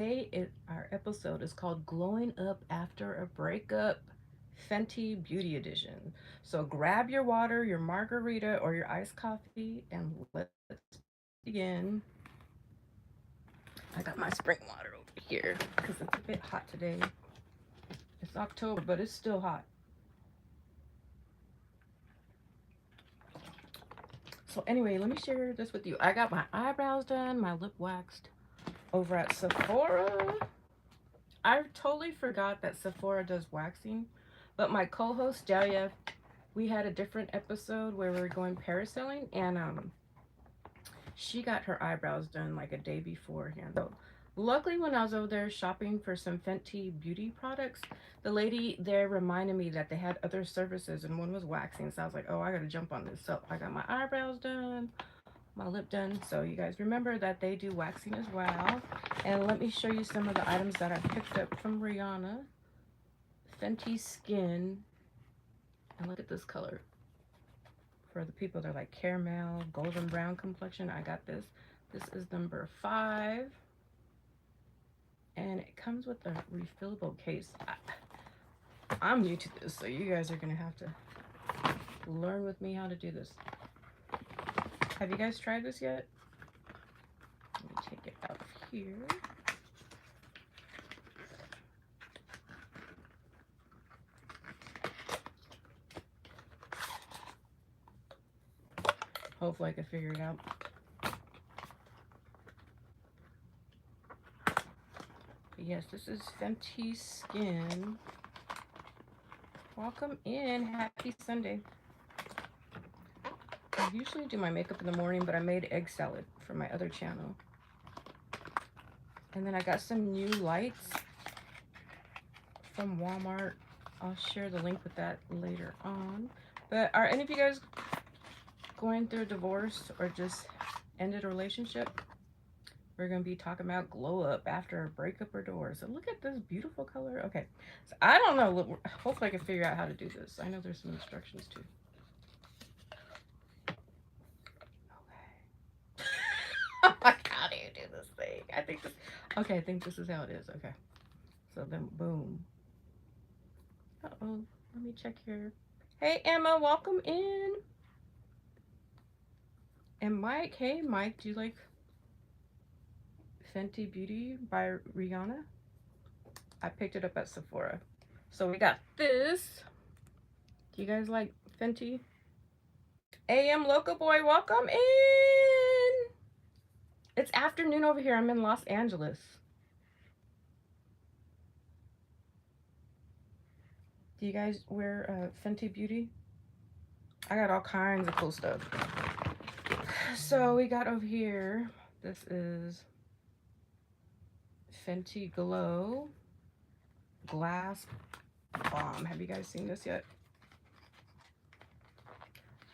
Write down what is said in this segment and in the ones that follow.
Our episode is called Glowing Up After a Breakup, Fenty Beauty Edition. So grab your water, your margarita, or your iced coffee, and let's begin. I got my spring water over here because it's a bit hot today. It's October, but it's still hot. So anyway, let me share this with you. I got my eyebrows done, my lip waxed over at Sephora. I totally forgot that Sephora does waxing, but my co-host Delia, we had a different episode where we were going parasailing, and she got her eyebrows done like a day beforehand. So luckily, when I was over there shopping for some Fenty Beauty products, the lady there reminded me that they had other services, and one was waxing. So I was like, oh, I gotta jump on this. So I got my eyebrows done, my lip done. So you guys remember that they do waxing as well. And let me show you some of the items that I picked up from Rihanna. Fenty Skin. And look at this color. For the people that are like caramel, golden brown complexion, I got this. This is number 5. And it comes with a refillable case. I'm new to this, so you guys are going to have to learn with me how to do this. Have you guys tried this yet? Let me take it out of here. Hopefully I can figure it out. But yes, this is Fenty Skin. Welcome in. Happy Sunday. I usually do my makeup in the morning, but I made egg salad for my other channel. And then I got some new lights from Walmart. I'll share the link with that later on. But are any of you guys going through a divorce or just ended a relationship? We're going to be talking about glow up after a breakup or divorce. So look at this beautiful color. Okay. So I don't know. Hopefully I can figure out how to do this. I know there's some instructions too. Okay. I'm like, how do you do this thing? I think this. Okay, I think this is how it is. Okay. So then, boom. Uh-oh. Let me check here. Hey, Emma, welcome in. And Mike, hey, Mike, do you like Fenty Beauty by Rihanna? I picked it up at Sephora. So we got this. Do you guys like Fenty? AM Local Boy, welcome in. It's afternoon over here. I'm in Los Angeles. Do you guys wear Fenty Beauty? I got all kinds of cool stuff. So we got over here. This is Fenty Glow Glass Bomb. Have you guys seen this yet?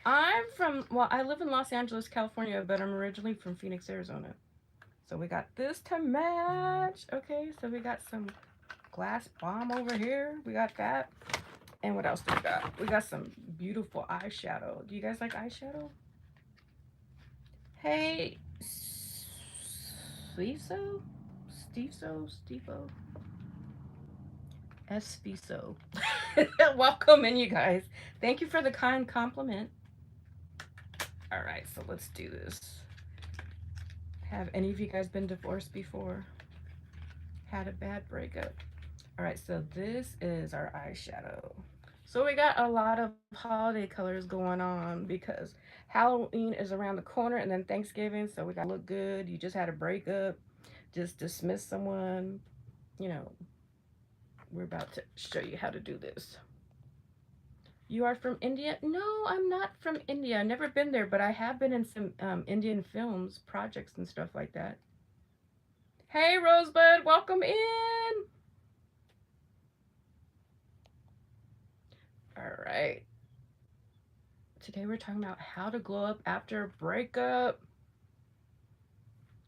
I live in Los Angeles, California, but I'm originally from Phoenix, Arizona. So we got this to match. Okay, so we got some glass bomb over here. We got that. And what else do we got? We got some beautiful eyeshadow. Do you guys like eyeshadow? Hey, Steveso? Stevo? Esfiso. Welcome in, you guys. Thank you for the kind compliment. All right, so let's do this. Have any of you guys been divorced before? Had a bad breakup? All right, so this is our eyeshadow. So we got a lot of holiday colors going on because Halloween is around the corner and then Thanksgiving, so we got to look good. You just had a breakup, just dismiss someone. You know, we're about to show you how to do this. You are from India? No, I'm not from India. I've never been there, but I have been in some Indian films, projects, and stuff like that. Hey, Rosebud, welcome in. All right. Today we're talking about how to glow up after a breakup,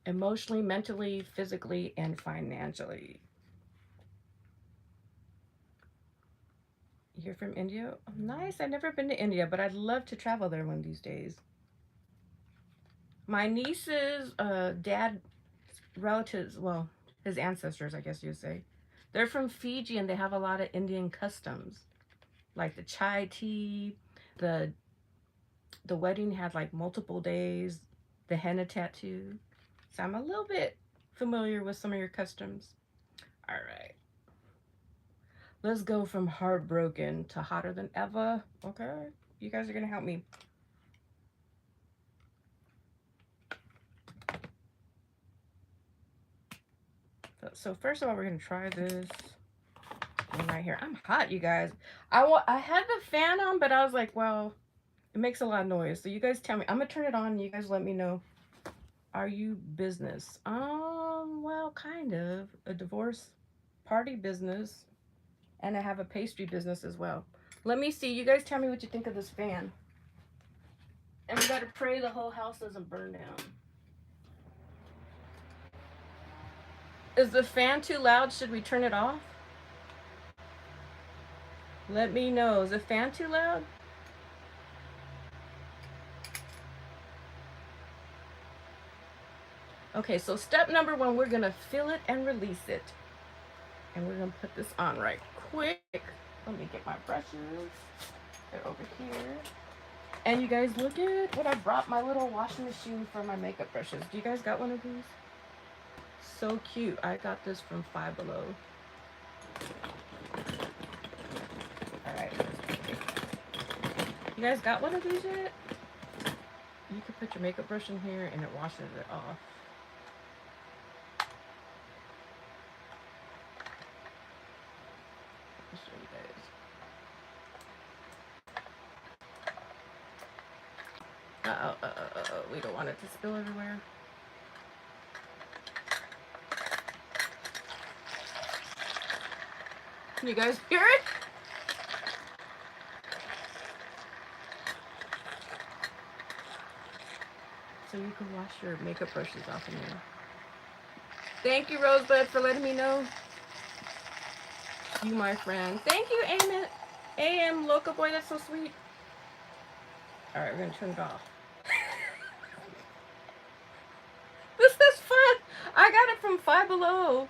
emotionally, mentally, physically, and financially. You're from India? Oh, nice. I've never been to India, but I'd love to travel there one of these days. My niece's dad relatives, well, his ancestors, I guess you'd say. They're from Fiji and they have a lot of Indian customs, like the chai tea, the the wedding had like multiple days, the henna tattoo. So I'm a little bit familiar with some of your customs. All right. Let's go from heartbroken to hotter than ever. Okay. You guys are going to help me. So first of all, we're going to try this one right here. I'm hot, you guys. I had the fan on, but I was like, well, it makes a lot of noise. So you guys tell me. I'm going to turn it on and you guys let me know. Are you business? Well, kind of. A divorce party business. And I have a pastry business as well. Let me see. You guys tell me what you think of this fan. And we got to pray the whole house doesn't burn down. Is the fan too loud? Should we turn it off? Let me know. Is the fan too loud? Okay, so step number one, we're going to fill it and release it. And we're going to put this on right quick. Let me get my brushes. They're over here. And you guys, look at what I brought, my little washing machine for my makeup brushes. Do you guys got one of these? So cute. I got this from Five Below. Alright. You guys got one of these yet? You can put your makeup brush in here and it washes it off. I'll show you guys. Uh-oh. We don't want it to spill everywhere. Can you guys hear it? So you can wash your makeup brushes off in there. Thank you, Rosebud, for letting me know. You, my friend. Thank you, AM Local Boy. That's so sweet. All right, we're going to turn it off. This is fun. I got it from Five Below.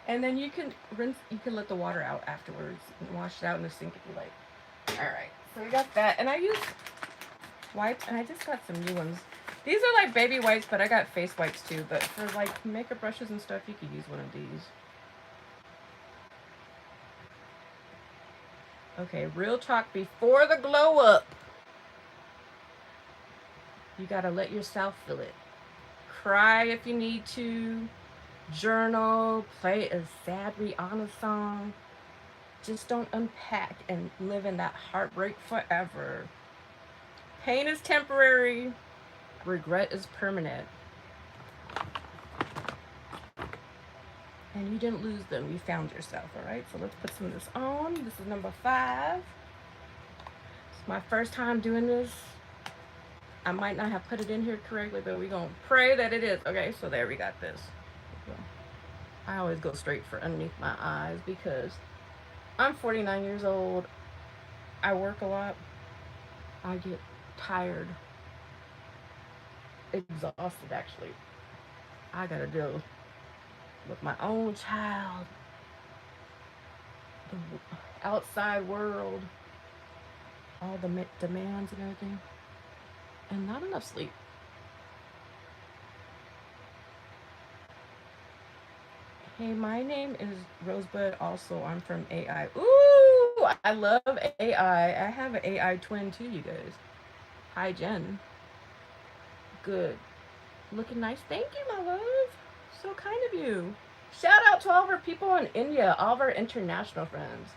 And then you can rinse, you can let the water out afterwards and wash it out in the sink if you like. All right, so we got that. And I use wipes, and I just got some new ones. These are like baby wipes, but I got face wipes too. But for like makeup brushes and stuff, you could use one of these. Okay, real talk before the glow up. You gotta let yourself feel it. Cry if you need to. Journal. Play a sad Rihanna song. Just don't unpack and live in that heartbreak forever. Pain is temporary. Regret is permanent. And you didn't lose them. You found yourself, all right? So let's put some of this on. This is number 5. It's my first time doing this. I might not have put it in here correctly, but we're going to pray that it is. Okay, so there we got this. I always go straight for underneath my eyes because I'm 49 years old. I work a lot. I get tired. Exhausted, actually. I got to deal with my own child, the outside world, all the demands and everything, and not enough sleep. Hey, my name is Rosebud. Also, I'm from AI. Ooh, I love AI. I have an AI twin too, you guys. Hi, Jen. Good. Looking nice. Thank you, my love. So kind of you. Shout out to all of our people in India, all of our international friends.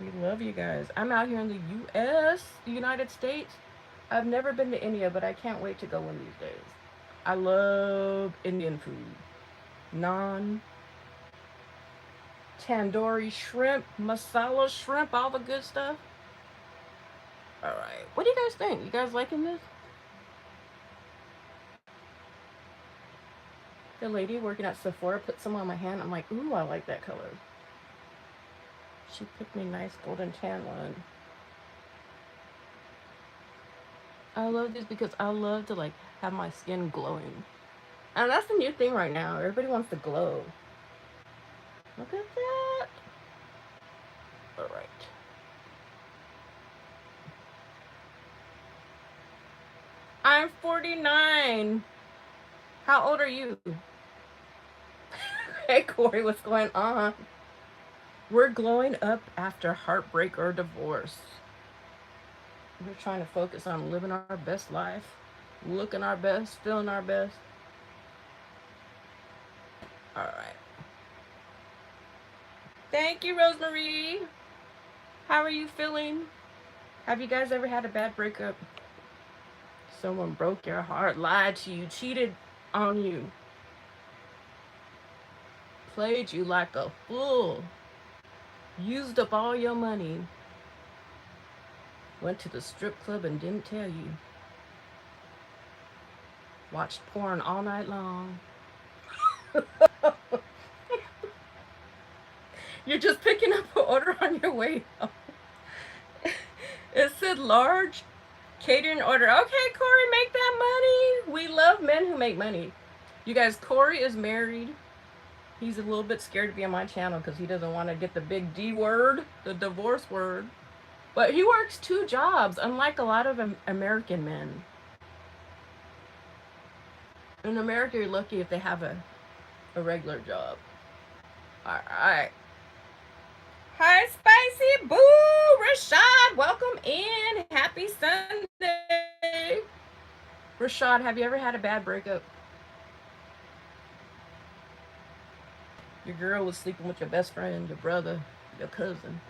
We love you guys. I'm out here in the U.S., the United States. I've never been to India, but I can't wait to go one of these days. I love Indian food. Naan, tandoori shrimp, masala shrimp, all the good stuff. All right. What do you guys think? You guys liking this? The lady working at Sephora put some on my hand. I'm like, ooh, I like that color. She picked me a nice golden tan one. I love this because I love to like have my skin glowing. And that's the new thing right now. Everybody wants to glow. Look at that. All right. I'm 49. How old are you? Hey, Corey, what's going on? We're glowing up after heartbreak or divorce. We're trying to focus on living our best life, looking our best, feeling our best. All right. Thank you, Rosemary. How are you feeling? Have you guys ever had a bad breakup? Someone broke your heart, lied to you, cheated on you, played you like a fool, used up all your money, went to the strip club and didn't tell you, watched porn all night long. You're just picking up an order on your way home. It said large catering order. Okay, Corey, make that money. We love men who make money. You guys, Corey is married. He's a little bit scared to be on my channel because he doesn't want to get the big D word, the divorce word. But he works 2 jobs, unlike a lot of American men. In America, you're lucky if they have a regular job. All right. Hi, Spicy Boo! Rashad, welcome in. Happy Sunday. Rashad, have you ever had a bad breakup? Your girl was sleeping with your best friend, your brother, your cousin.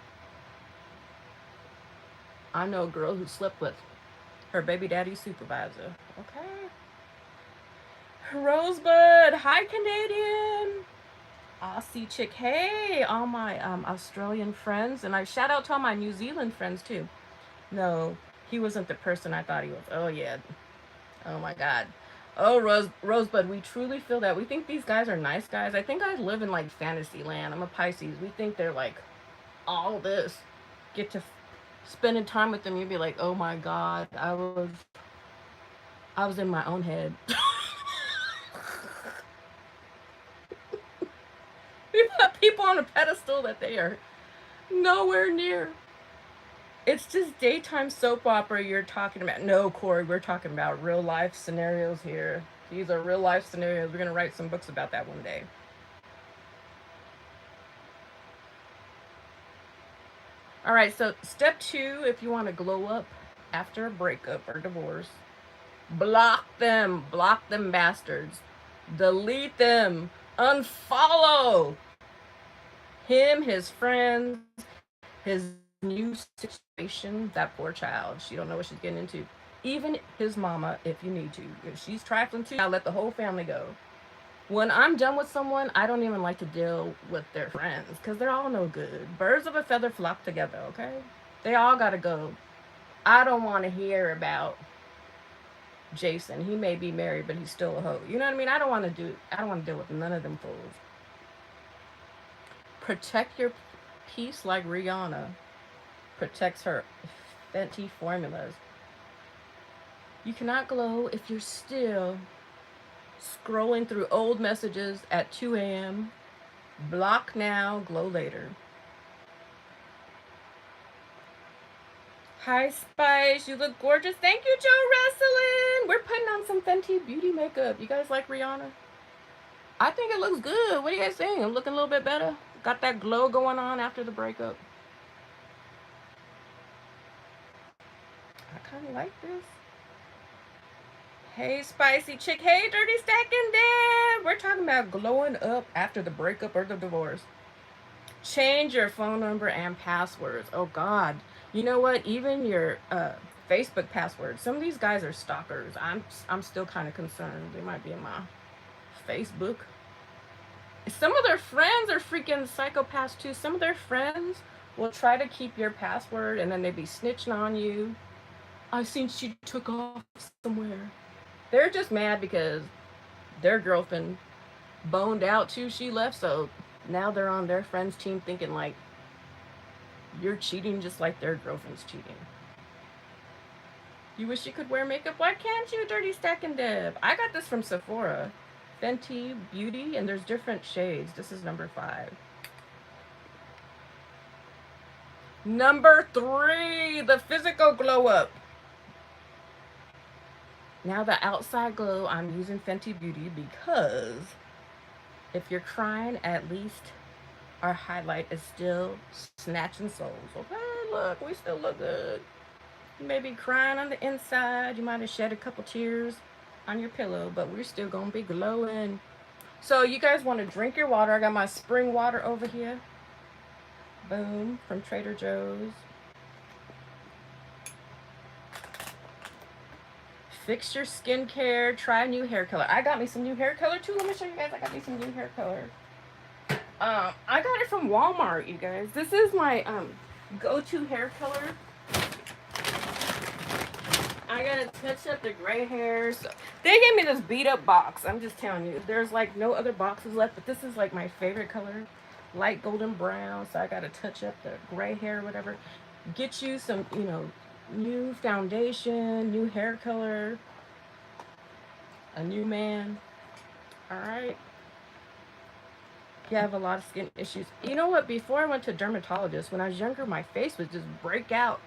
I know a girl who slept with her baby daddy's supervisor. Okay. Rosebud, hi, Canadian. Aussie chick, hey, all my Australian friends, and I shout out to all my New Zealand friends too. No, he wasn't the person I thought he was. Oh yeah, oh my God. Oh, Rosebud, we truly feel that. We think these guys are nice guys. I think I live in like fantasy land. I'm a Pisces. We think they're like all this. Get to spending time with them, you'd be like, oh my God, I was in my own head. We put people on a pedestal that they are nowhere near. It's just daytime soap opera you're talking about. No, Corey, we're talking about real life scenarios here. These are real life scenarios. We're going to write some books about that one day. All right, so step 2, if you want to glow up after a breakup or divorce, block them bastards. Delete them. Unfollow him, his friends, his new situation. That poor child. She don't know what she's getting into. Even his mama, if you need to. If she's trifling too, I'll let the whole family go. When I'm done with someone, I don't even like to deal with their friends because they're all no good. Birds of a feather flock together, okay? They all gotta go. I don't want to hear about Jason. He may be married, but he's still a hoe. You know what I mean? I don't want to deal with none of them fools. Protect your peace like Rihanna protects her Fenty formulas. You cannot glow if you're still scrolling through old messages at 2 a.m. Block now, glow later. Hi, Spice. You look gorgeous. Thank you, Joe Wrestling. We're putting on some Fenty Beauty makeup. You guys like Rihanna? I think it looks good. What do you guys think? I'm looking a little bit better. Got that glow going on after the breakup. I kind of like this. Hey, Spicy Chick. Hey, Dirty Stacking Dad. We're talking about glowing up after the breakup or the divorce. Change your phone number and passwords. Oh, God. You know what? Even your Facebook password. Some of these guys are stalkers. I'm still kind of concerned. They might be in my Facebook. Some of their friends are freaking psychopaths too. Some of their friends will try to keep your password and then they be snitching on you. I seen she took off somewhere. They're just mad because their girlfriend boned out too. She left, so now they're on their friend's team thinking like you're cheating just like their girlfriend's cheating. You wish you could wear makeup? Why can't you, Dirty Stack and Deb? I got this from Sephora. Fenty Beauty, and there's different shades. This is number 5. Number 3, the physical glow up. Now the outside glow, I'm using Fenty Beauty because if you're crying, at least our highlight is still snatching souls. Okay, look, we still look good. You may be crying on the inside. You might have shed a couple tears on your pillow, but we're still gonna be glowing. So you guys want to drink your water. I got my spring water over here. Boom, from Trader Joe's. Fix your skincare. Try a new hair color. I got me some new hair color too. Let me show you guys. I got me some new hair color. I got it from Walmart, you guys. This is my go-to hair color. I gotta touch up the gray hairs. They gave me this beat up box. I'm just telling you. There's like no other boxes left, but this is like my favorite color. Light golden brown. So I gotta touch up the gray hair, whatever. Get you some, new foundation, new hair color, a new man. Alright. You have a lot of skin issues. You know what? Before I went to a dermatologist, when I was younger, my face would just break out.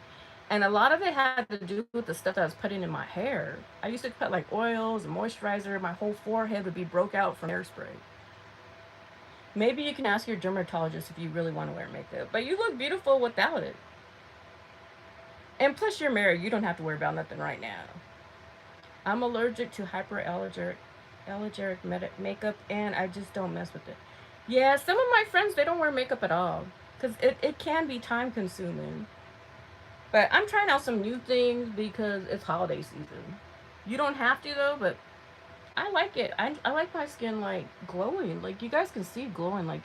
And a lot of it had to do with the stuff that I was putting in my hair. I used to put like oils and moisturizer. My whole forehead would be broke out from hairspray. Maybe you can ask your dermatologist if you really want to wear makeup. But you look beautiful without it. And plus you're married. You don't have to worry about nothing right now. I'm allergic to hyperallergenic makeup, and I just don't mess with it. Yeah, some of my friends, they don't wear makeup at all. Because it can be time consuming. But I'm trying out some new things because it's holiday season. You don't have to though, but I like it. I like my skin like glowing. Like you guys can see glowing. Like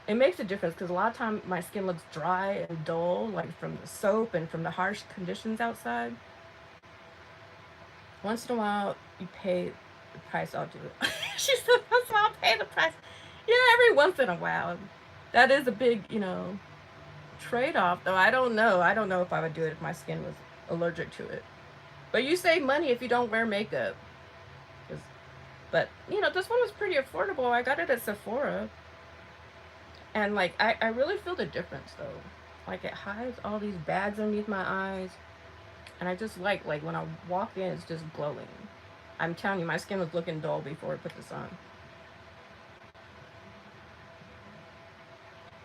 it makes a difference because a lot of time my skin looks dry and dull, like from the soap and from the harsh conditions outside. Once in a while, you pay the price. I'll do it. She said, "Once in a while, I'll pay the price." Yeah, every once in a while. That is a big, trade-off though. I don't know. I don't know if I would do it if my skin was allergic to it. But you save money if you don't wear makeup. But this one was pretty affordable. I got it at Sephora. And like I really feel the difference though. Like it hides all these bags underneath my eyes. And I just like when I walk in, it's just glowing. I'm telling you, my skin was looking dull before I put this on.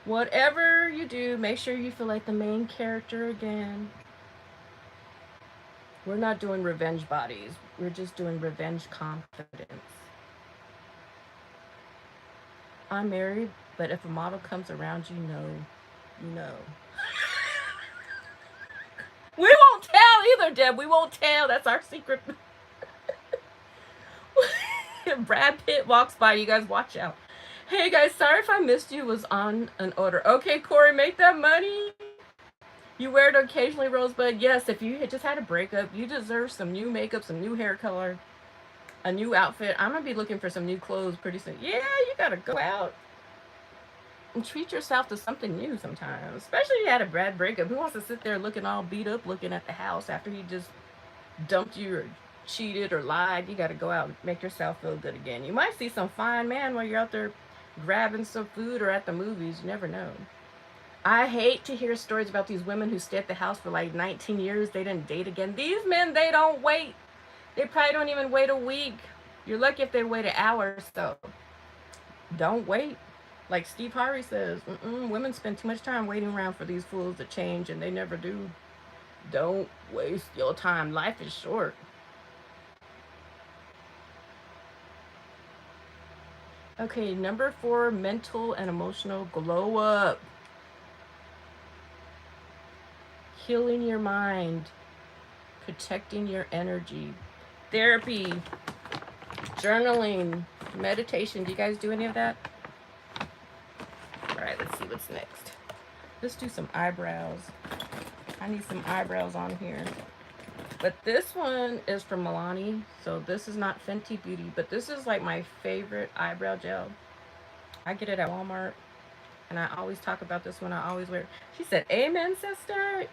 Whatever you do, make sure you feel like the main character again. We're not doing revenge bodies. We're just doing revenge confidence. I'm married, but if a model comes around, you know. We won't tell either, Deb. We won't tell. That's our secret. Brad Pitt walks by. You guys watch out. Hey guys, sorry if I missed you. Was on an order. Okay, Corey, make that money. You wear it occasionally, Rosebud. Yes, if you just had a breakup, you deserve some new makeup, some new hair color, a new outfit. I'm gonna be looking for some new clothes pretty soon. Yeah, you gotta go out and treat yourself to something new sometimes. Especially if you had a bad breakup. Who wants to sit there looking all beat up, looking at the house after he just dumped you or cheated or lied? You gotta go out and make yourself feel good again. You might see some fine man while you're out there grabbing some food or at the movies. You never know. I hate to hear stories about these women who stay at the house for like 19 years. They didn't date again. These men, they don't wait. They probably don't even wait a week. You're lucky if they wait an hour or so. Don't wait. Like Steve Harvey says, women spend too much time waiting around for these fools to change, and they never do. Don't waste your time. Life is short. Okay, number 4, mental and emotional glow up. Healing your mind, protecting your energy, therapy, journaling, meditation. Do you guys do any of that? All right, let's see what's next. Let's do some eyebrows. I need some eyebrows on here. But this one is from Milani. So this is not Fenty Beauty, but this is like my favorite eyebrow gel. I get it at Walmart. And I always talk about this one. I always wear it. She said, amen, sister.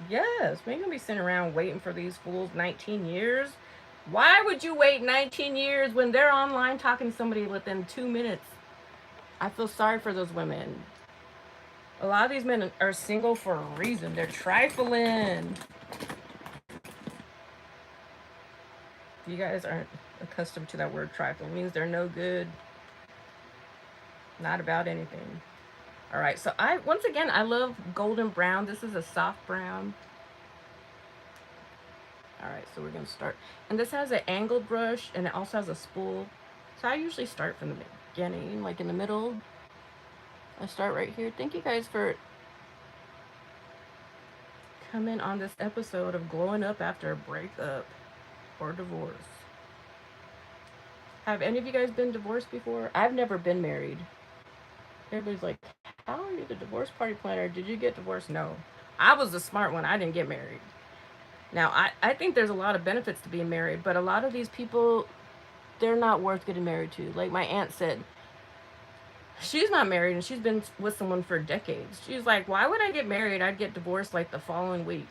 Yes, we ain't gonna be sitting around waiting for these fools 19 years. Why would you wait 19 years when they're online talking to somebody within 2 minutes? I feel sorry for those women. A lot of these men are single for a reason. They're trifling. You guys aren't accustomed to that word trifling. It means they're no good, not about anything. All right, so once again, I love golden brown. This is a soft brown. All right, so we're gonna start. And this has an angled brush and it also has a spool. So I usually start from the beginning, like in the middle. I start right here. Thank you guys for coming on this episode of glowing up after a breakup or divorce. Have any of you guys been divorced before? I've never been married. Everybody's like, how are you the divorce party planner? Did you get divorced? No. I was the smart one. I didn't get married. Now, I think there's a lot of benefits to being married, but a lot of these people, they're not worth getting married to. Like my aunt said, she's not married and she's been with someone for decades. She's like, why would I get married? I'd get divorced like the following week.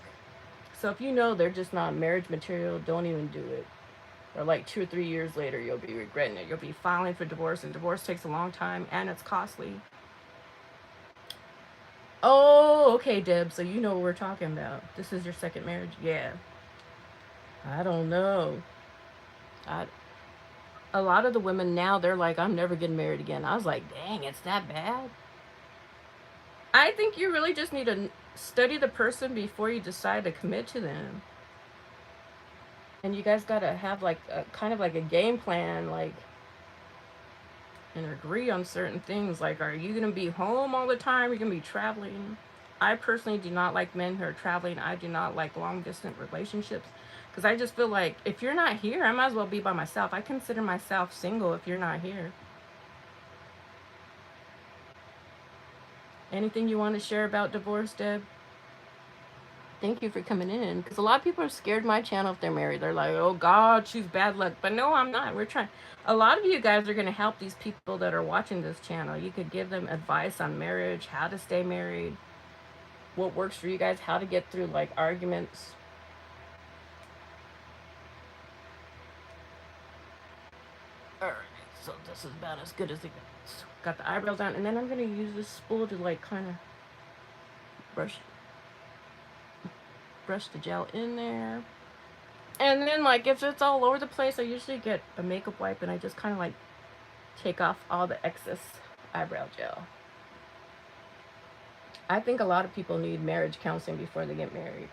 So if you know they're just not marriage material, don't even do it. Or like 2 or 3 years later, you'll be regretting it. You'll be filing for divorce, and divorce takes a long time and it's costly. Oh, okay, Deb. So you know what we're talking about. This is your second marriage? Yeah. I don't know. I, a lot of the women now, they're like, I'm never getting married again. I was like, dang, it's that bad? I think you really just need to study the person before you decide to commit to them. And you guys got to have like a kind of like a game plan, like, and agree on certain things. Like, are you going to be home all the time? Are you going to be traveling? I personally do not like men who are traveling. I do not like long distance relationships because I just feel like if you're not here, I might as well be by myself. I consider myself single if you're not here. Anything you want to share about divorce, Deb? Thank you for coming in because a lot of people are scared my channel if they're married. They're like, oh God, she's bad luck. But no, I'm not. We're trying. A lot of you guys are going to help these people that are watching this channel. You could give them advice on marriage, how to stay married, what works for you guys, how to get through like arguments. Alright, so this is about as good as it gets. Got the eyebrows on, and then I'm going to use this spool to like kind of brush the gel in there. And then like if it's all over the place, I usually get a makeup wipe and I just kind of like take off all the excess eyebrow gel. I think a lot of people need marriage counseling before they get married.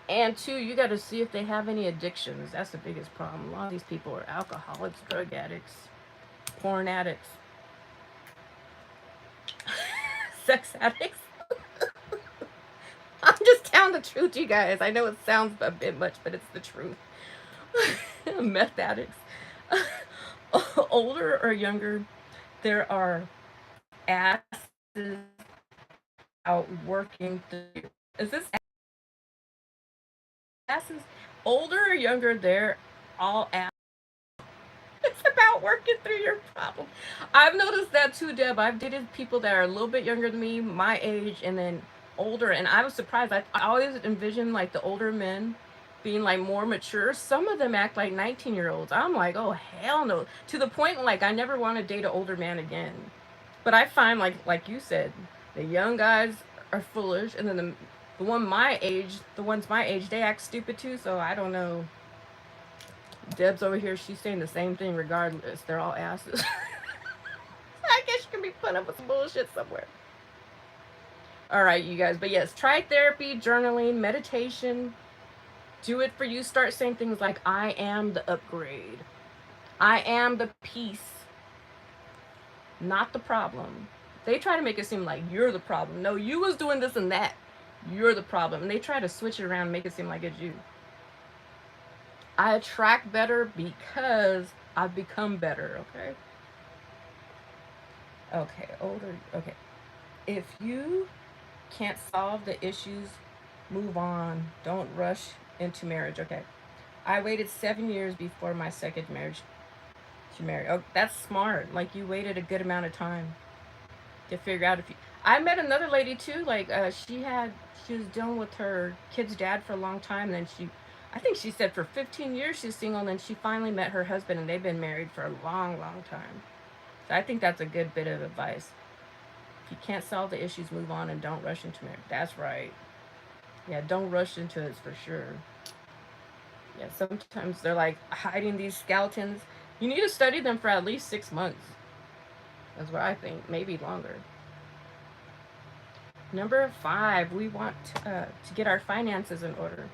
And two, you got to see if they have any addictions. That's the biggest problem. A lot of these people are alcoholics, drug addicts, porn addicts, sex addicts. I'm just telling the truth, you guys. I know it sounds a bit much, but it's the truth. Meth addicts. Older or younger, there are asses out working through. Is this asses? Older or younger, they're all ass. It's about working through your problem. I've noticed that too, Deb. I've dated people that are a little bit younger than me, my age, and then older. And I was surprised. I always envisioned like the older men being like more mature. Some of them act like 19-year-olds. I'm like, oh hell no. To the point like I never want to date an older man again. But I find like you said, the young guys are foolish, and then the ones my age, they act stupid too. So I don't know. Deb's over here. She's saying the same thing regardless. They're all asses. I guess you can be putting up with some bullshit somewhere. All right, you guys. But yes, try therapy, journaling, meditation. Do it for you. Start saying things like, I am the upgrade. I am the peace, not the problem. They try to make it seem like you're the problem. No, you was doing this and that. You're the problem. And they try to switch it around and make it seem like it's you. I attract better because I've become better, okay? Okay, older, okay. If you can't solve the issues, move on. Don't rush into marriage, okay? I waited 7 years before my second marriage to marry. Oh, that's smart. Like, you waited a good amount of time to figure out if you... I met another lady, too. Like, she was dealing with her kid's dad for a long time, and then I think she said for 15 years she's single, and then she finally met her husband, and they've been married for a long, long time. So I think that's a good bit of advice. If you can't solve the issues, move on and don't rush into marriage. That's right. Yeah, don't rush into it for sure. Yeah, sometimes they're like hiding these skeletons. You need to study them for at least 6 months. That's what I think. Maybe longer. Number 5, we want to get our finances in order.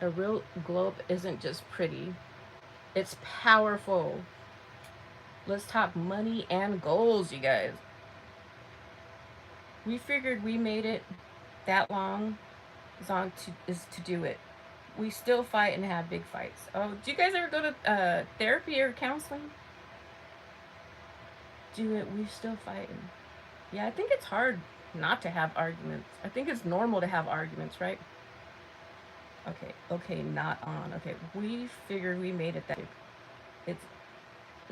A real globe isn't just pretty, it's powerful. Let's talk money and goals, you guys. We figured we made it that long is to do it. We still fight and have big fights. Oh, do you guys ever go to therapy or counseling? Do it. We still fighting. Yeah, I think it's hard not to have arguments. I think it's normal to have arguments, right? Okay, not on. Okay, we figured we made it that. It's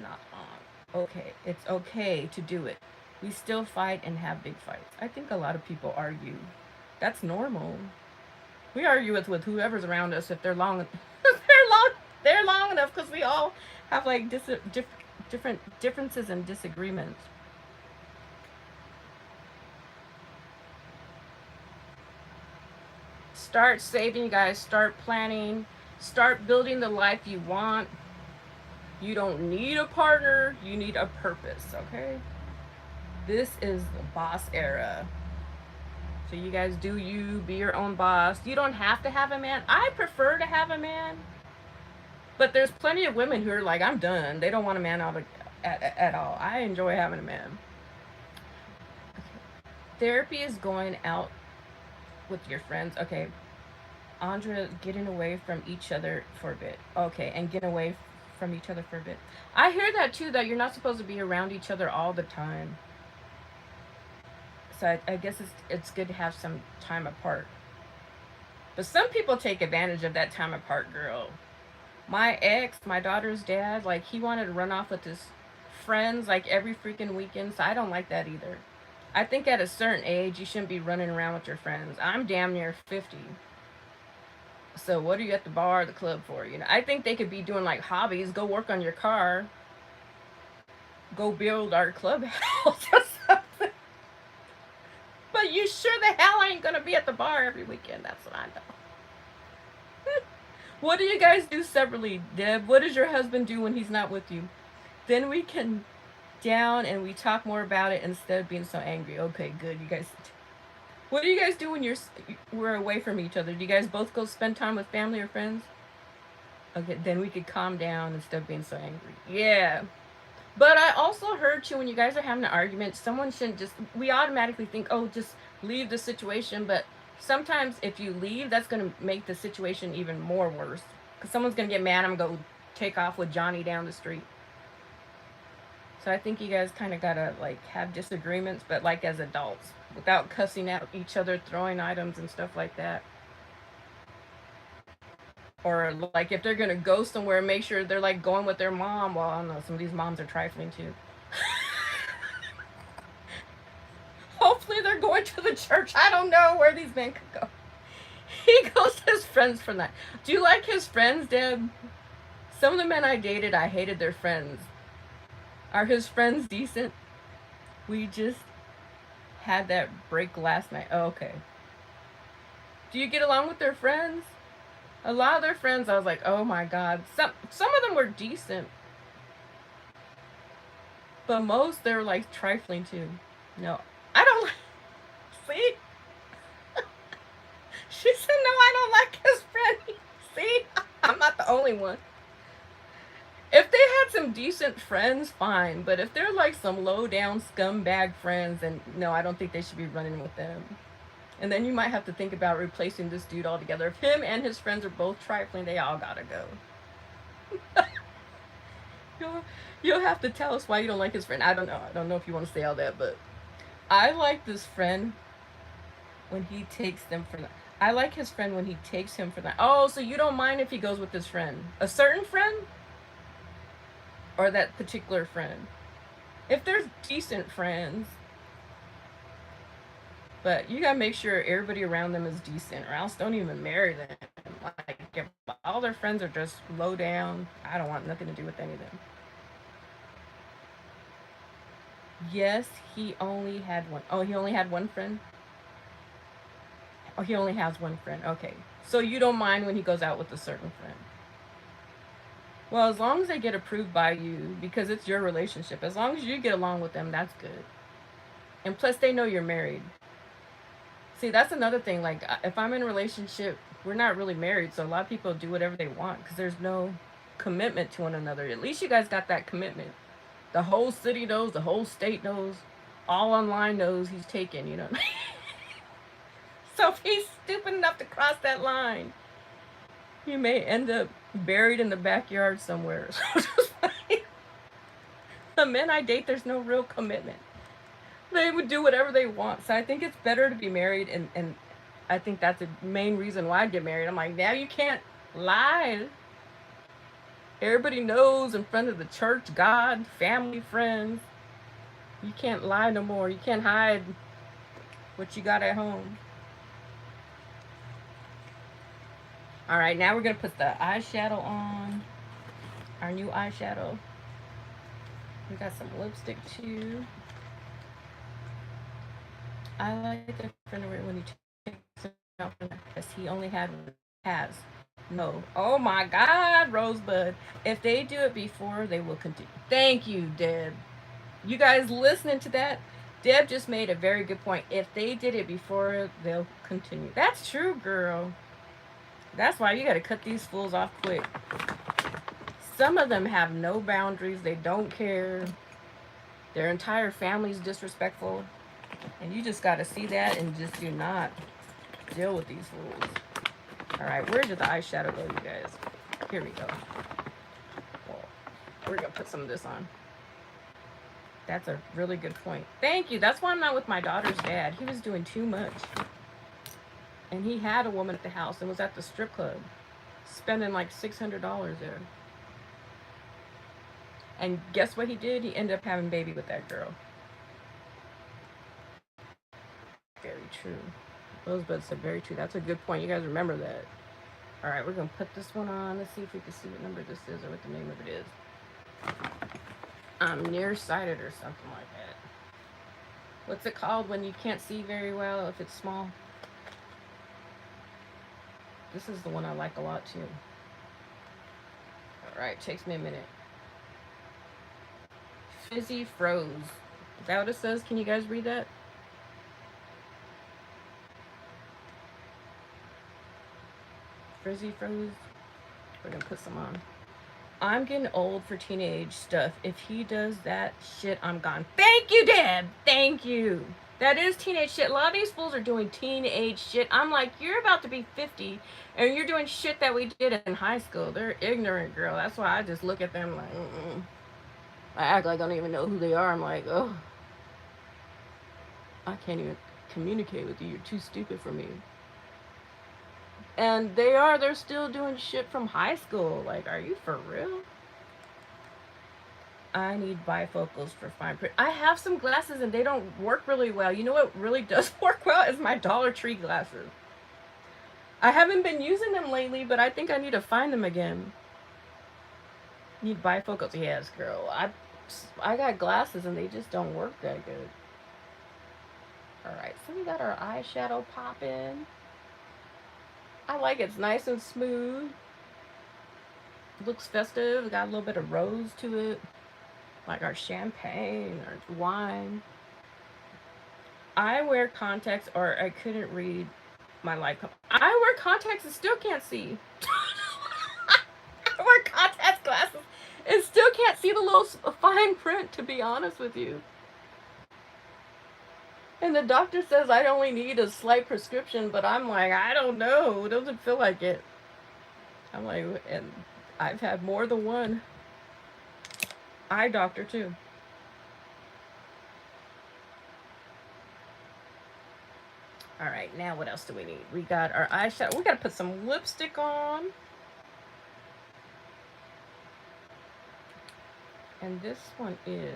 not on. Okay, it's okay to do it. We still fight and have big fights. I think a lot of people argue. That's normal. We argue with whoever's around us if they're long, they're long enough because we all have like different differences and disagreements. Start saving, you guys. Start planning. Start building the life you want. You don't need a partner. You need a purpose, okay? This is the boss era. So you guys do you, be your own boss. You don't have to have a man. I prefer to have a man. But there's plenty of women who are like, I'm done. They don't want a man at all. I enjoy having a man. Therapy is going out with your friends. Okay. Andrea, getting away from each other for a bit. Okay, and get away from each other for a bit. I hear that too, that you're not supposed to be around each other all the time. So I guess it's good to have some time apart. But some people take advantage of that time apart, girl. My ex, my daughter's dad, like he wanted to run off with his friends like every freaking weekend, so I don't like that either. I think at a certain age you shouldn't be running around with your friends. I'm damn near 50. So what are you at the bar or the club for? You know, I think they could be doing like hobbies. Go work on your car. Go build our clubhouse or something. But you sure the hell ain't gonna be at the bar every weekend. That's what I know. What do you guys do separately, Deb? What does your husband do when he's not with you? Then we can down and we talk more about it instead of being so angry. Okay, good. You guys. What do you guys do when we're away from each other? Do you guys both go spend time with family or friends? Okay, then we could calm down instead of being so angry. Yeah. But I also heard too, when you guys are having an argument, someone shouldn't just, we automatically think, oh, just leave the situation. But sometimes if you leave, that's going to make the situation even more worse. Because someone's going to get mad and go take off with Johnny down the street. So I think you guys kind of got to like have disagreements, but like as adults, without cussing at each other, throwing items and stuff like that. Or like if they're gonna go somewhere, make sure they're like going with their mom. Well, I don't know, some of these moms are trifling too. Hopefully they're going to the church. I don't know where these men could go. He goes to his friends for that. Do you like his friends, Deb? Some of the men I dated, I hated their friends. Are his friends decent? We just had that break last night. Oh, okay. Do you get along with their friends? A lot of their friends, I was like, oh my god. Some of them were decent. But most, they were like trifling too. No, I don't like. See? She said, no, I don't like his friend. See? I'm not the only one. If they had some decent friends, fine. But if they're like some low down scumbag friends, then no, I don't think they should be running with them. And then you might have to think about replacing this dude altogether. If him and his friends are both trifling, they all gotta go. You'll have to tell us why you don't like his friend. I don't know. I don't know if you want to say all that, but I like this friend when he takes them for that. I like his friend when he takes him for that. Oh, so you don't mind if he goes with his friend? A certain friend? Or that particular friend? If there's decent friends, But you gotta make sure everybody around them is decent, or else don't even marry them. Like, if all their friends are just low down, I don't want nothing to do with any of them. Yes, he only had one. Oh, he only had one friend? Oh, he only has one friend. Okay. So you don't mind when he goes out with a certain friend? Well, as long as they get approved by you, because it's your relationship, as long as you get along with them, that's good. And plus, they know you're married. See, that's another thing. Like, if I'm in a relationship, we're not really married, so a lot of people do whatever they want because there's no commitment to one another. At least you guys got that commitment. The whole city knows, the whole state knows, all online knows he's taken, you know. So if he's stupid enough to cross that line, he may end up buried in the backyard somewhere. So just like, the men I date, there's no real commitment. They would do whatever they want. So I think it's better to be married, and I think that's the main reason why I get married. I'm like, now you can't lie. Everybody knows in front of the church, God, family, friends. You can't lie no more. You can't hide what you got at home. All right, now we're gonna put the eyeshadow on. Our new eyeshadow. We got some lipstick too. I like the friend when he takes it out because he only has no. Oh my God, Rosebud. If they do it before, they will continue. Thank you, Deb. You guys listening to that? Deb just made a very good point. If they did it before, they'll continue. That's true, girl. That's why you got to cut these fools off quick. Some of them have no boundaries. They don't care. Their entire family's disrespectful. And you just got to see that and just do not deal with these fools. All right, where did the eyeshadow go, you guys? Here we go. Well, we're going to put some of this on. That's a really good point. Thank you. That's why I'm not with my daughter's dad. He was doing too much. And he had a woman at the house and was at the strip club, spending like $600 there. And guess what he did? He ended up having a baby with that girl. Very true. Rosebud said very true. That's a good point. You guys remember that. All right, we're going to put this one on. Let's see if we can see what number this is or what the name of it is. I'm nearsighted or something like that. What's it called when you can't see very well if it's small? This is the one I like a lot too. All right, takes me a minute. Fizzy Froze. Is that what it says? Can you guys read that? Frizzy Froze. We're gonna put some on. I'm getting old for teenage stuff. If he does that shit, I'm gone. Thank you, Deb. Thank you. That is teenage shit. A lot of these fools are doing teenage shit. I'm like, you're about to be 50 and you're doing shit that we did in high school. They're ignorant, girl. That's why I just look at them like, mm-mm. I act like I don't even know who they are. I'm like, oh, I can't even communicate with you. You're too stupid for me. And they're still doing shit from high school. Like, are you for real? I need bifocals for fine print. I have some glasses and they don't work really well. You know what really does work well is my Dollar Tree glasses. I haven't been using them lately, but I think I need to find them again. Need bifocals. Yes, girl. I got glasses and they just don't work that good. Alright, so we got our eyeshadow popping. I like it. It's nice and smooth. Looks festive. Got a little bit of rose to it. Like our champagne or wine. I wear contacts or I couldn't read my light cup. I wear contacts and still can't see. I wear contacts glasses and still can't see the little fine print, to be honest with you. And the doctor says I only need a slight prescription, but I'm like, I don't know. It doesn't feel like it. I'm like, and I've had more than one eye doctor too. All right, now what else do we need? We got our eyeshadow. We got to put some lipstick on. And this one is,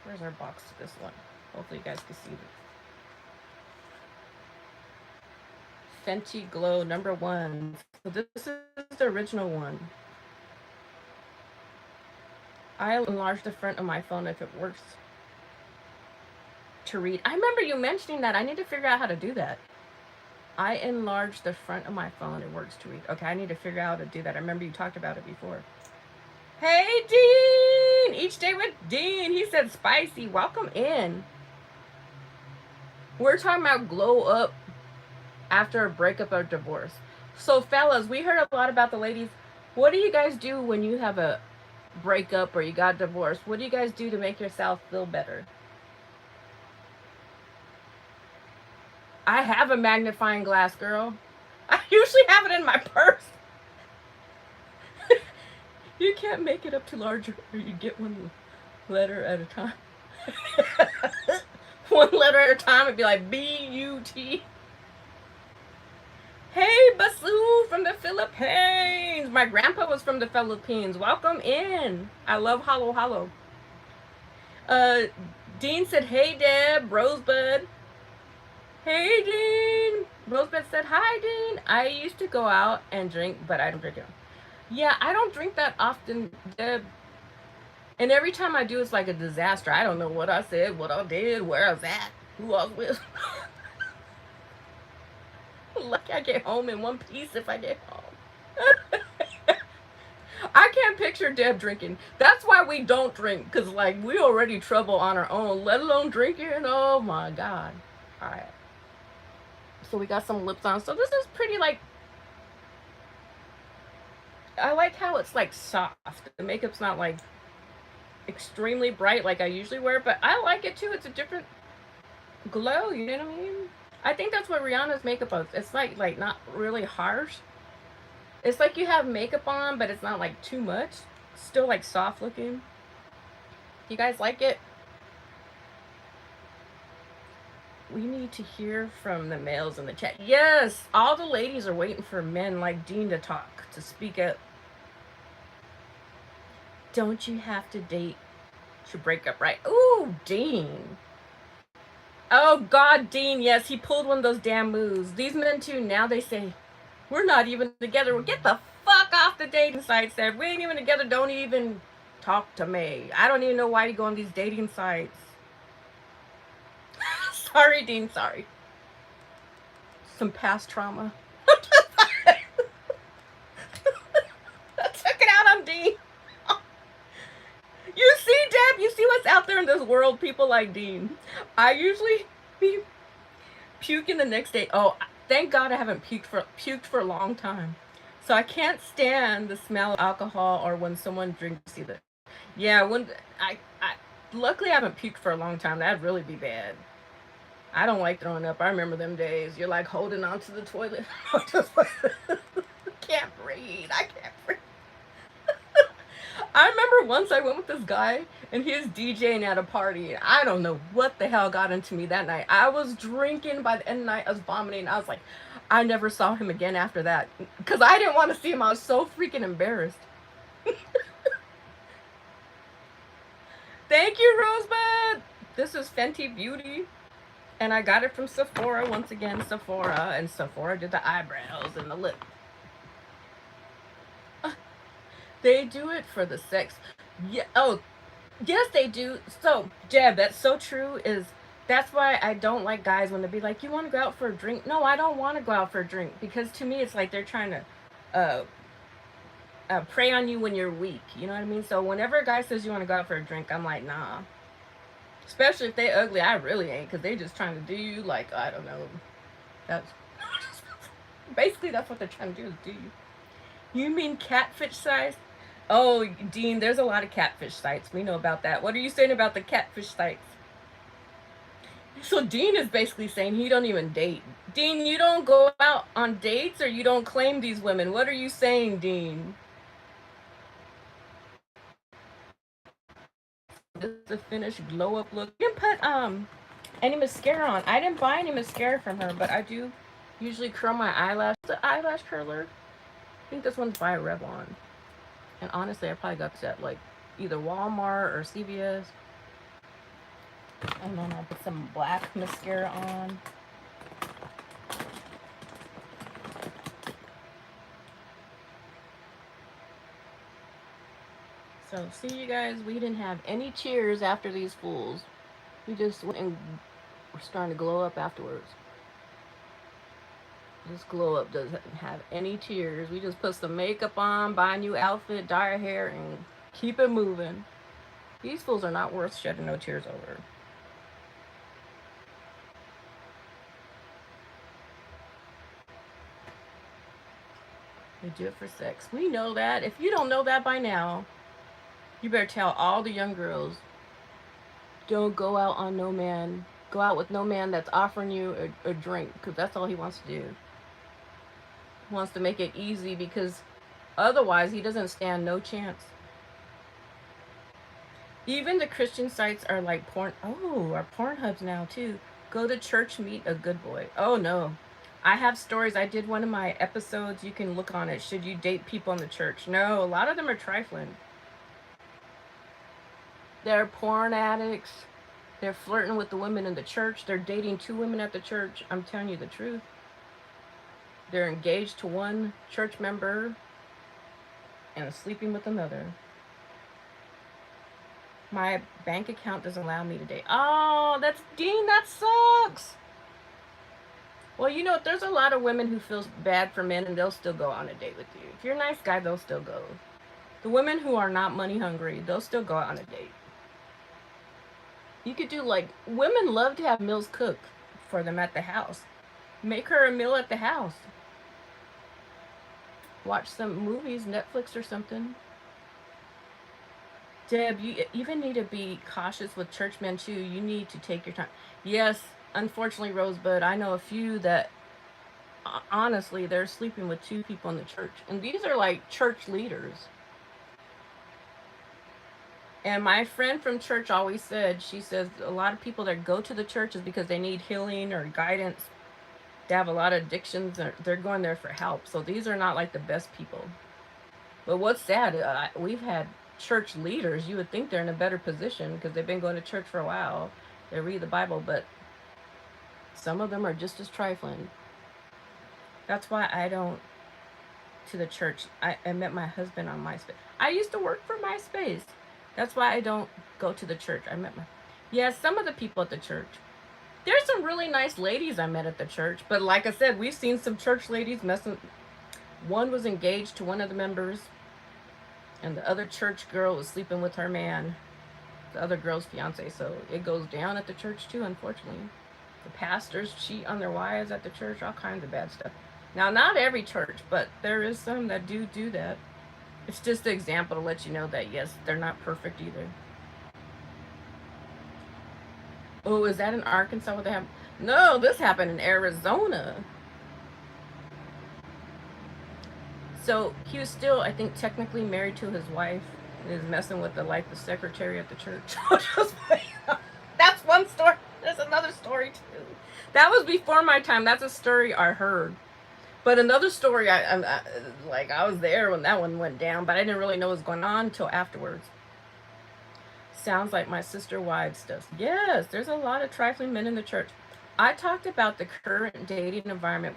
where's our box to this one? Hopefully you guys can see it. Fenty Glow #1. So this is the original one. I enlarge the front of my phone if it works to read. I remember you mentioning that. I need to figure out how to do that. I enlarge the front of my phone. It works to read. Okay, I need to figure out how to do that. I remember you talked about it before. Hey, Dean! Each day with Dean. He said spicy. Welcome in. We're talking about glow up after a breakup or divorce. So, fellas, we heard a lot about the ladies. What do you guys do when you have a breakup or you got divorced? What do you guys do to make yourself feel better? I have a magnifying glass, girl. I usually have it in my purse. You can't make it up to larger, or you get one letter at a time. One letter at a time, it'd be like B-U-T. Hey, Basu from the Philippines. My grandpa was from the Philippines. Welcome in. I love Halo Halo. Dean said, hey, Deb. Rosebud. Hey, Dean. Rosebud said, hi, Dean. I used to go out and drink, but I don't drink it. Yeah, I don't drink that often, Deb. And every time I do, it's like a disaster. I don't know what I said, what I did, where I was at, who I was with. Lucky I get home in one piece if I get home. I can't picture Deb drinking. That's why we don't drink, because, like, we already trouble on our own, let alone drinking. Oh, my God. All right. So we got some lips on. So this is pretty, like, I like how it's, like, soft. The makeup's not, like, extremely bright like I usually wear, but I like it, too. It's a different glow, you know what I mean? I think that's what Rihanna's makeup is. It's like not really harsh. It's like you have makeup on, but it's not like too much. Still like soft looking. You guys like it? We need to hear from the males in the chat. Yes, all the ladies are waiting for men like Dean to talk, to speak up. Don't you have to date to break up, right? Ooh, Dean. Oh, God, Dean, yes, he pulled one of those damn moves. These men, too, now they say, we're not even together. Well, get the fuck off the dating sites, Deb. We ain't even together. Don't even talk to me. I don't even know why you go on these dating sites. Sorry, Dean, sorry. Some past trauma. I took it out on Dean. You see, Deb, you see what's out there in this world? People like Dean. I usually be puking the next day. Oh, thank God I haven't puked for a long time. So I can't stand the smell of alcohol or when someone drinks either. Yeah, when I luckily I haven't puked for a long time. That'd really be bad. I don't like throwing up. I remember them days. You're like holding onto the toilet. Can't breathe. I can't breathe. I remember once I went with this guy and he was DJing at a party. I don't know what the hell got into me that night. I was drinking by the end of the night. I was vomiting. I was like, I never saw him again after that because I didn't want to see him. I was so freaking embarrassed. Thank you, Rosebud. This is Fenty Beauty. And I got it from Sephora. Once again, Sephora. And Sephora did the eyebrows and the lip. They do it for the sex. Yeah. Oh, yes, they do. So, Jeb, that's so true. That's why I don't like guys when they be like, "You want to go out for a drink?" No, I don't want to go out for a drink because to me, it's like they're trying to uh, prey on you when you're weak. You know what I mean? So whenever a guy says you want to go out for a drink, I'm like, nah. Especially if they ugly, I really ain't, because they just trying to do you like I don't know. That's basically that's what they're trying to do is do you. You mean catfish sites? Oh, Dean, there's a lot of catfish sites. We know about that. What are you saying about the catfish sites? So Dean is basically saying he don't even date. Dean, you don't go out on dates or you don't claim these women. What are you saying, Dean? This is the finished glow up look. You didn't put any mascara on. I didn't buy any mascara from her, but I do usually curl my eyelash. The eyelash curler. I think this one's by Revlon. And honestly, I probably got this at like either Walmart or CVS. And then I put some black mascara on. So, see, you guys, we didn't have any tears after these fools. We just went and we're starting to glow up afterwards. This glow up doesn't have any tears. We just put some makeup on, buy a new outfit, dye our hair, and keep it moving. These fools are not worth shedding no tears over. They do it for sex. We know that. If you don't know that by now, you better tell all the young girls, don't go out on no man. Go out with no man that's offering you a drink, because that's all he wants to do. He wants to make it easy, because otherwise he doesn't stand no chance. Even the Christian sites are like porn. Oh, our porn hubs now too. Go to church, meet a good boy. Oh no. I have stories. I did one of my episodes. You can look on it. Should you date people in the church? No, a lot of them are trifling. They're porn addicts. They're flirting with the women in the church. They're dating 2 women at the church. I'm telling you the truth. They're engaged to one church member and sleeping with another. My bank account doesn't allow me to date. Oh, that's Dean. That sucks. Well, you know, there's a lot of women who feel bad for men and they'll still go on a date with you. If you're a nice guy, they'll still go. The women who are not money hungry, they'll still go on a date. You could do like, women love to have meals cooked for them at the house. Make her a meal at the house. Watch some movies, Netflix or something. Deb, you even need to be cautious with churchmen too. You need to take your time. Yes, unfortunately, Rosebud, I know a few that honestly they're sleeping with 2 people in the church, and these are like church leaders. And my friend from church always said, she says a lot of people that go to the church is because they need healing or guidance. They have a lot of addictions. They're going there for help. So these are not like the best people. But what's sad, we've had church leaders. You would think they're in a better position because they've been going to church for a while. They read the Bible, but some of them are just as trifling. That's why I don't to the church. I met my husband on MySpace. I used to work for MySpace. That's why I don't go to the church. I met my... Yeah, some of the people at the church. There's some really nice ladies I met at the church. But like I said, we've seen some church ladies messing... One was engaged to one of the members. And the other church girl was sleeping with her man. The other girl's fiance. So it goes down at the church too, unfortunately. The pastors cheat on their wives at the church. All kinds of bad stuff. Now, not every church, but there is some that do that. It's just an example to let you know that, yes, they're not perfect either. Oh, is that in Arkansas what they have? No, this happened in Arizona. So he was still, I think, technically married to his wife. And is messing with the secretary at the church. That's one story. There's another story too. That was before my time. That's a story I heard. But another story, I was there when that one went down, but I didn't really know what was going on until afterwards. Sounds like my sister wives stuff. Yes, there's a lot of trifling men in the church. I talked about the current dating environment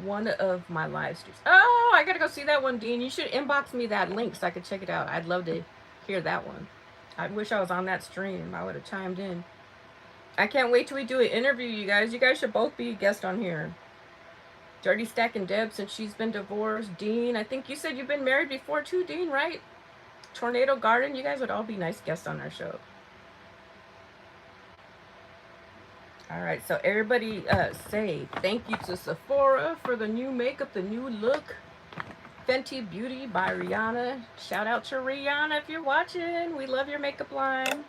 one of my live streams. Oh, I gotta go see that one, Dean. You should inbox me that link so I could check it out. I'd love to hear that one. I wish I was on that stream. I would have chimed in. I can't wait till we do an interview, you guys. You guys should both be a guest on here. Dirty Stack and Deb, since she's been divorced. Dean, I think you said you've been married before too, Dean, right? Tornado Garden, you guys would all be nice guests on our show. All right, so everybody say thank you to Sephora for the new makeup, the new look. Fenty Beauty by Rihanna. Shout out to Rihanna if you're watching. We love your makeup line.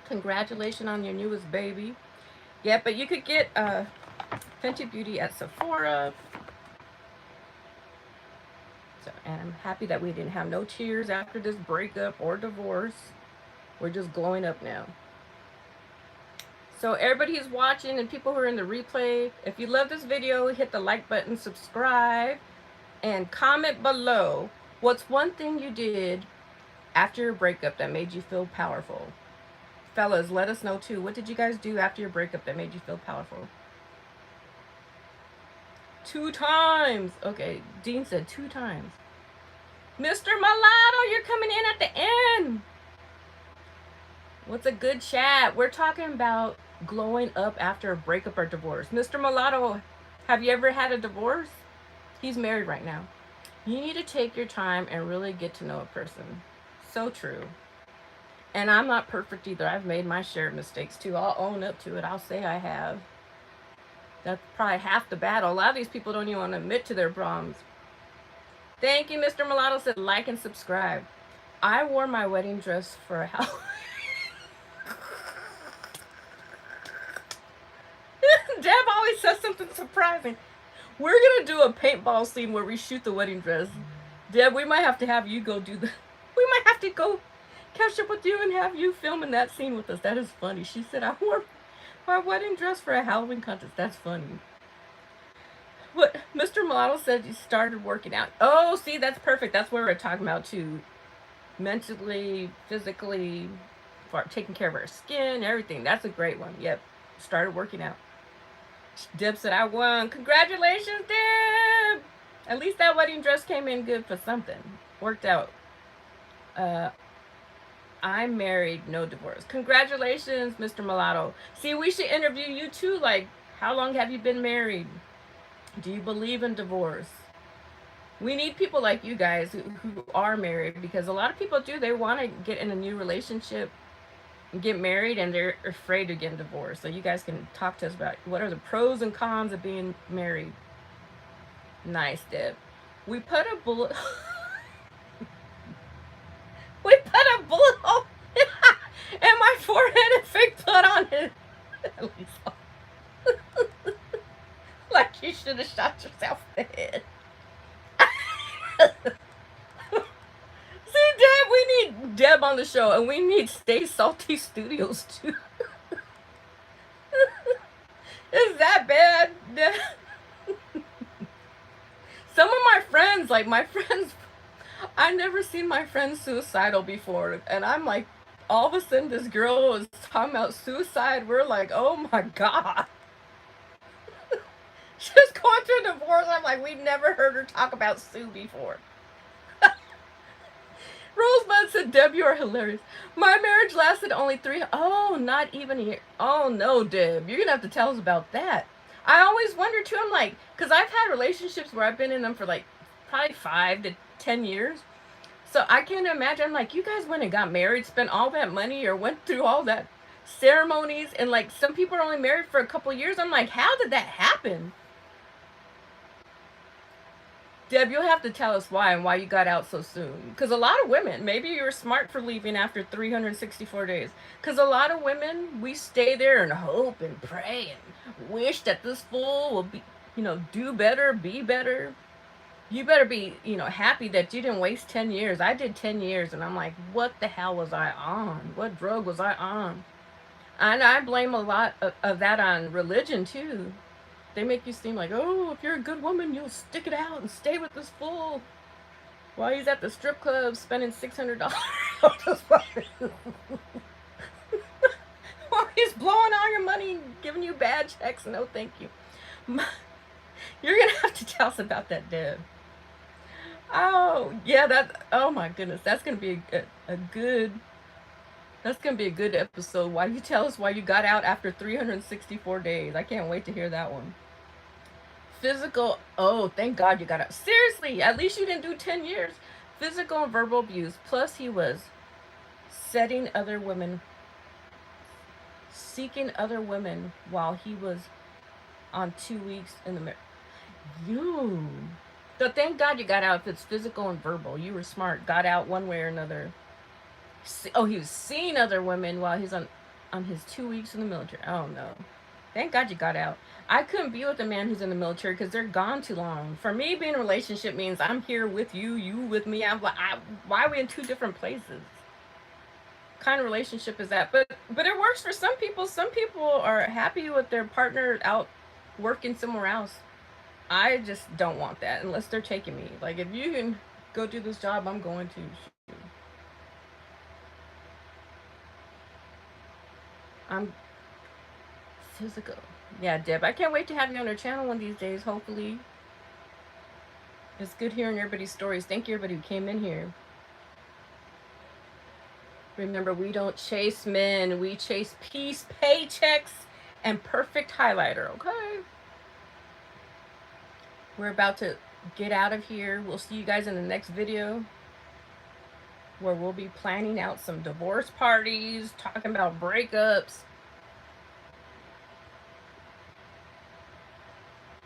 Congratulations on your newest baby. Yeah, but you could get Fenty Beauty at Sephora. So, and I'm happy that we didn't have no tears after this breakup or divorce. We're just glowing up now. So everybody who's watching and people who are in the replay, if you love this video, hit the like button, subscribe, and comment below what's one thing you did after your breakup that made you feel powerful. Fellas, let us know too. What did you guys do after your breakup that made you feel powerful? 2 times. Okay, Dean said 2 times. Mr. Mulatto, you're coming in at the end. What's a good chat? We're talking about glowing up after a breakup or divorce. Mr. Mulatto, have you ever had a divorce? He's married right now. You need to take your time and really get to know a person. So true. And I'm not perfect either. I've made my share of mistakes too. I'll own up to it. I'll say I have. That's probably half the battle. A lot of these people don't even want to admit to their problems. Thank you, Mr. Mulatto said like and subscribe. I wore my wedding dress for a house. Deb always says something surprising. We're gonna do a paintball scene where we shoot the wedding dress. Deb, we might have to have you go do the. We might have to go catch up with you and have you film in that scene with us. That is funny. She said I wore my wedding dress for a Halloween contest. That's funny. What Mr. Mulatto said he started working out. Oh, see, that's perfect. That's what we're talking about too. Mentally, physically, for taking care of our skin, everything. That's a great one. Yep. Started working out. Deb said I won. Congratulations, Deb! At least that wedding dress came in good for something. Worked out. Uh, I'm married, no divorce. Congratulations, Mr. Mulatto. See, we should interview you too. Like, how long have you been married? Do you believe in divorce? We need people like you guys who are married, because a lot of people do. They want to get in a new relationship, get married, and they're afraid of getting divorced. So you guys can talk to us about what are the pros and cons of being married. Nice, Deb. We put a bullet. We put a bullet hole in my forehead and fake blood on it. At least, like you should have shot yourself in the head. See, Deb, we need Deb on the show, and we need Stay Salty Studios too. Is that bad? Some of my friends, like my friends, I never seen my friends suicidal before, and I'm like, all of a sudden this girl is talking about suicide. We're like, oh my god. She's going through a divorce. I'm like, we never heard her talk about Sue before. Rosebud said, Deb, you are hilarious. My marriage lasted only 3. Oh, not even a year. Oh, no, Deb. You're going to have to tell us about that. I always wonder, too. I'm like, because I've had relationships where I've been in them for like probably 5 to 10 years. So I can't imagine. I'm like, you guys went and got married, spent all that money, or went through all that ceremonies. And like, some people are only married for a couple years. I'm like, how did that happen? Deb, you'll have to tell us why and why you got out so soon. Because a lot of women, maybe you were smart for leaving after 364 days. Because a lot of women, we stay there and hope and pray and wish that this fool will be, do better, be better. You better be, happy that you didn't waste 10 years. I did 10 years and I'm like, what the hell was I on? What drug was I on? And I blame a lot of that on religion too. They make you seem like, oh, if you're a good woman, you'll stick it out and stay with this fool while he's at the strip club spending $600. While he's blowing all your money and giving you bad checks. No, thank you. You're going to have to tell us about that, Deb. Oh, yeah, oh my goodness. That's going to be a good, that's going to be a good episode. Why you tell us why you got out after 364 days. I can't wait to hear that one. Physical, oh, thank God you got out. Seriously, at least you didn't do 10 years. Physical and verbal abuse. Plus he was seeking other women while he was on 2 weeks in the marriage. You. So thank God you got out if it's physical and verbal. You were smart. Got out one way or another. Oh, he was seeing other women while he's on his 2 weeks in the military. Oh, no. Thank God you got out. I couldn't be with a man who's in the military because they're gone too long. For me, being in a relationship means I'm here with you, you with me. I'm like, why are we in 2 different places? What kind of relationship is that? But it works for some people. Some people are happy with their partner out working somewhere else. I just don't want that unless they're taking me. Like, if you can go do this job, I'm going to. I'm physical. Yeah, Deb, I can't wait to have you on our channel one of these days, hopefully. It's good hearing everybody's stories. Thank you, everybody who came in here. Remember, we don't chase men. We chase peace, paychecks, and perfect highlighter, okay? We're about to get out of here. We'll see you guys in the next video, where we'll be planning out some divorce parties, talking about breakups.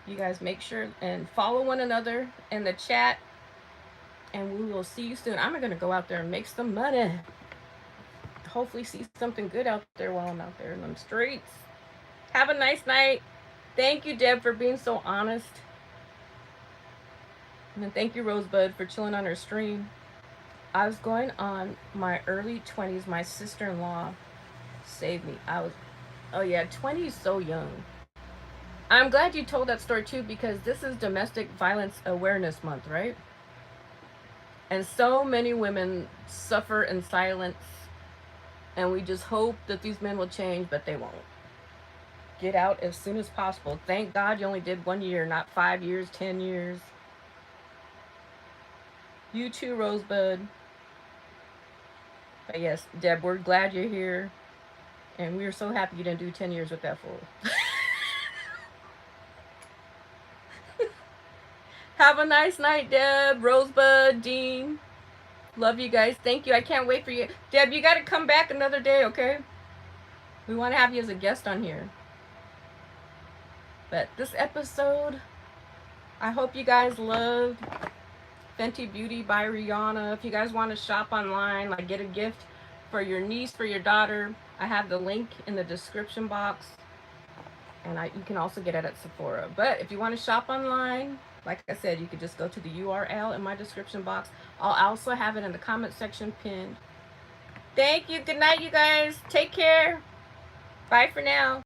You guys make sure and follow one another in the chat, and we will see you soon. I'm going to go out there and make some money. Hopefully see something good out there while I'm out there in them streets. Have a nice night. Thank you, Deb, for being so honest. And thank you, Rosebud, for chilling on her stream. I was going on my early 20s. My sister-in-law saved me. Oh yeah, 20 is so young. I'm glad you told that story too, because this is Domestic Violence Awareness Month, right? And so many women suffer in silence, and we just hope that these men will change, but they won't. Get out as soon as possible. Thank God you only did 1 year, not 5 years, 10 years. You too, Rosebud. But yes, Deb, we're glad you're here, and we're so happy you didn't do 10 years with that fool. Have a nice night, Deb, Rosebud, Dean. Love you guys. Thank you. I can't wait for you. Deb, you got to come back another day, okay? We want to have you as a guest on here. But this episode, I hope you guys loved Fenty Beauty by Rihanna. If you guys want to shop online, like get a gift for your niece, for your daughter, I have the link in the description box. And you can also get it at Sephora. But if you want to shop online, like I said, you could just go to the URL in my description box. I'll also have it in the comment section pinned. Thank you. Good night, you guys. Take care. Bye for now.